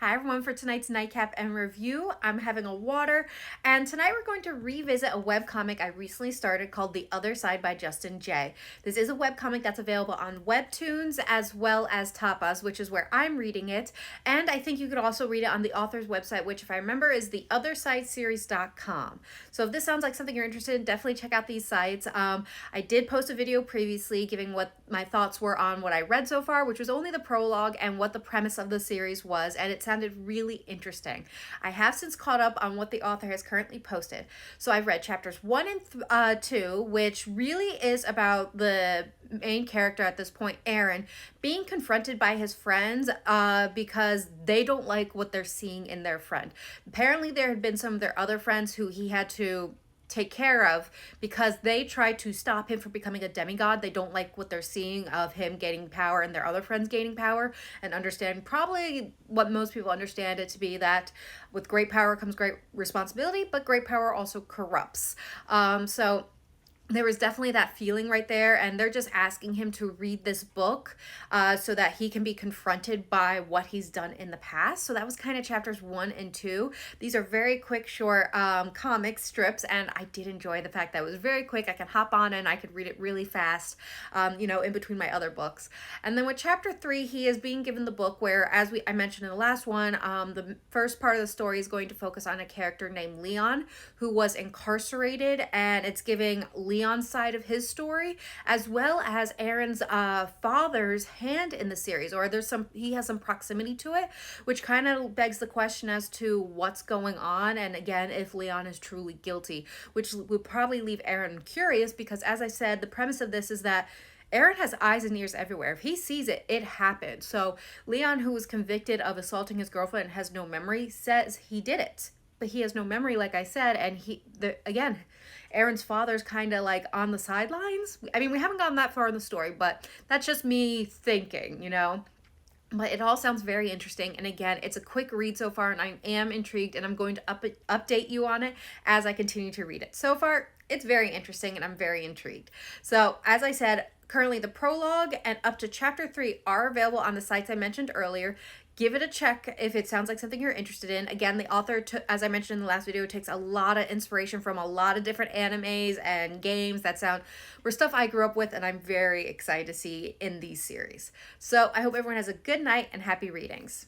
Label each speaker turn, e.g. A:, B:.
A: Hi everyone, for tonight's nightcap and review, I'm having a water, and tonight we're going to revisit a webcomic I recently started called The Other Side by Justin J. This is a webcomic that's available on Webtoons as well as Tapas, which is where I'm reading it, and I think you could also read it on the author's website, which if I remember is theothersideseries.com. So if this sounds like something you're interested in, definitely check out these sites. I did post a video previously giving what my thoughts were on what I read so far, which was only the prologue and what the premise of the series was, and it sounded really interesting. I have since caught up on what the author has currently posted. So I've read chapters 1 and 2, which really is about the main character at this point, Aaron, being confronted by his friends because they don't like what they're seeing in their friend. Apparently there had been some of their other friends who he had to take care of because they try to stop him from becoming a demigod. They don't like what they're seeing of him gaining power and their other friends gaining power, and understand probably what most people understand it to be, that with great power comes great responsibility, but great power also corrupts. So there was definitely that feeling right there, and they're just asking him to read this book so that he can be confronted by what he's done in the past. So that was kind of chapters 1 and 2. These are very quick, short comic strips, and I did enjoy the fact that it was very quick. I can hop on and I could read it really fast, in between my other books. And then with chapter 3, he is being given the book where, as I mentioned in the last one, the first part of the story is going to focus on a character named Leon, who was incarcerated, and it's giving Leon's side of his story, as well as Aaron's father's hand in the series, or he has some proximity to it, which kind of begs the question as to what's going on, and again, if Leon is truly guilty, which would probably leave Aaron curious, because as I said, the premise of this is that Aaron has eyes and ears everywhere. If he sees it, it happened. So Leon, who was convicted of assaulting his girlfriend and has no memory, says he did it, but he has no memory, like I said, and again, Aaron's father's kind of like on the sidelines. I mean, we haven't gotten that far in the story, but that's just me thinking. But it all sounds very interesting, and again, it's a quick read so far, and I am intrigued, and I'm going to update you on it as I continue to read it. So far, it's very interesting, and I'm very intrigued. So, as I said, currently the prologue and up to chapter 3 are available on the sites I mentioned earlier. Give it a check if it sounds like something you're interested in. Again, the author, as I mentioned in the last video, takes a lot of inspiration from a lot of different animes and games were stuff I grew up with, and I'm very excited to see in these series. So I hope everyone has a good night and happy readings.